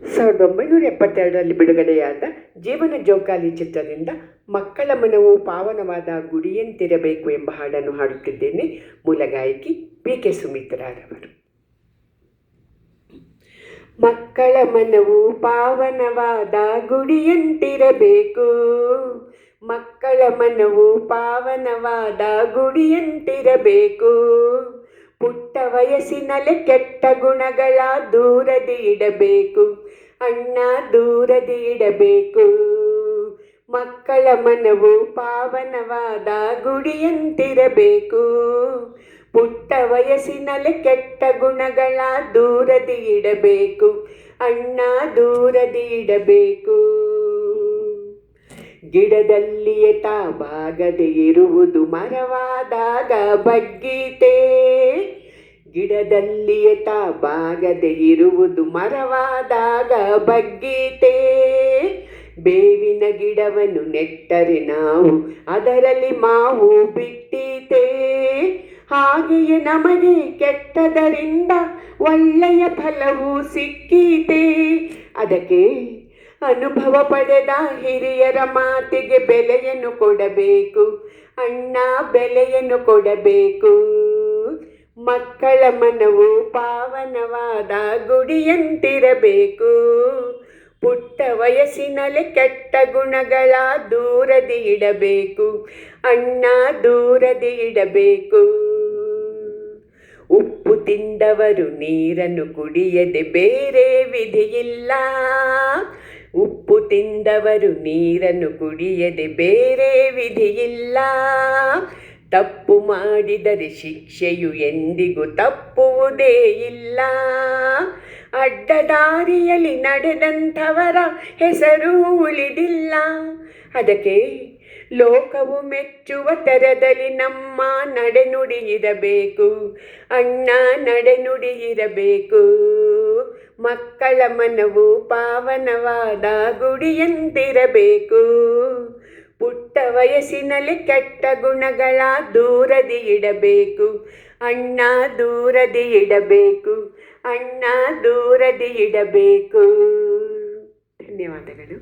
1972ರಲ್ಲಿ ಬಿಡುಗಡೆಯಾದ ಜೀವನ ಜೋಕಾಲಿ ಚಿತ್ರದಿಂದ ಮಕ್ಕಳ ಮನವು ಪಾವನವಾದ ಗುಡಿಯಂತಿರಬೇಕು ಎಂಬ ಹಾಡನ್ನು ಹಾಡುತ್ತಿದ್ದೇನೆ. ಮೂಲ ಗಾಯಕಿ PK ಸುಮಿತ್ರಾರವರು. ಮಕ್ಕಳ ಮನವು ಪಾವನವಾದ ಗುಡಿಯಂತಿರಬೇಕು, ಮಕ್ಕಳ ಮನವು ಪಾವನವಾದ ಗುಡಿಯಂತಿರಬೇಕು. ಪುಟ್ಟ ವಯಸ್ಸಿನಲ್ಲೇ ಕೆಟ್ಟ ಗುಣಗಳ ದೂರದಿ ಇಡಬೇಕು, ಅಣ್ಣ ದೂರದಿ ಇಡಬೇಕು. ಮಕ್ಕಳ ಮನವು ಪಾವನವಾದ ಗುಡಿಯಂತಿರಬೇಕು, ಪುಟ್ಟ ವಯಸ್ಸಿನಲ್ಲೇ ಕೆಟ್ಟ ಗುಣಗಳ ದೂರದಿ ಇಡಬೇಕು, ಅಣ್ಣ ದೂರದಿ ಇಡಬೇಕು. ಗಿಡದಲ್ಲಿಯೇ ಬಾಗದೆ ಇರುವುದು ಮರವಾದಾಗ ಬಗ್ಗೀತೆ, ಗಿಡದಲ್ಲಿಯೇ ಬಾಗದೆ ಇರುವುದು ಮರವಾದಾಗ ಬಗ್ಗೀತೆ. ಬೇವಿನ ಗಿಡವನ್ನು ನೆಟ್ಟರೆ ನಾವು ಅದರಲ್ಲಿ ಮಾವು ಬಿಟ್ಟೀತೆ, ಹಾಗೆಯೇ ನಮಗೆ ಕೆಟ್ಟದರಿಂದ ಒಳ್ಳೆಯ ಫಲವು ಸಿಕ್ಕೀತೆ. ಅದಕ್ಕೆ ಅನುಭವ ಪಡೆದ ಹಿರಿಯರ ಮಾತಿಗೆ ಬೆಲೆಯನ್ನು ಕೊಡಬೇಕು, ಅಣ್ಣ ಬೆಲೆಯನ್ನು ಕೊಡಬೇಕು. ಮಕ್ಕಳ ಮನವು ಪಾವನವಾದ ಗುಡಿಯಂತಿರಬೇಕು, ಪುಟ್ಟ ವಯಸ್ಸಿನಲ್ಲೇ ಕೆಟ್ಟ ಗುಣಗಳ ದೂರದಿ ಇಡಬೇಕು, ಅಣ್ಣ ದೂರದಿ ಇಡಬೇಕು. ಉಪ್ಪು ತಿಂದವರು ನೀರನ್ನು ಕುಡಿಯದೆ ಬೇರೆ ವಿಧಿಯಿಲ್ಲ, ಉಪ್ಪು ತಿಂದವರು ನೀರನ್ನು ಕುಡಿಯದೆ ಬೇರೆ ವಿಧಿಯಿಲ್ಲ. ತಪ್ಪು ಮಾಡಿದರೆ ಶಿಕ್ಷೆಯು ಎಂದಿಗೂ ತಪ್ಪುವುದೇ ಇಲ್ಲ, ಅಡ್ಡದಾರಿಯಲ್ಲಿ ನಡೆದಂಥವರ ಹೆಸರು ಉಳಿದಿಲ್ಲ. ಅದಕ್ಕೆ ಲೋಕವು ಮೆಚ್ಚುವ ತೆರದಲ್ಲಿ ನಮ್ಮ ನಡೆನುಡಿ ಇರಬೇಕು, ಅಣ್ಣ ನಡೆನುಡಿ ಇರಬೇಕು. ಮಕ್ಕಳ ಮನವು ಪಾವನವಾದ ಗುಡಿಯಂತಿರಬೇಕು, ಪುಟ್ಟ ವಯಸ್ಸಿನಲ್ಲಿ ಕೆಟ್ಟ ಗುಣಗಳ ದೂರದಿ ಇಡಬೇಕು, ಅಣ್ಣ ದೂರದಿ ಇಡಬೇಕು, ಅಣ್ಣ ದೂರದಿ ಇಡಬೇಕು. ಧನ್ಯವಾದಗಳು.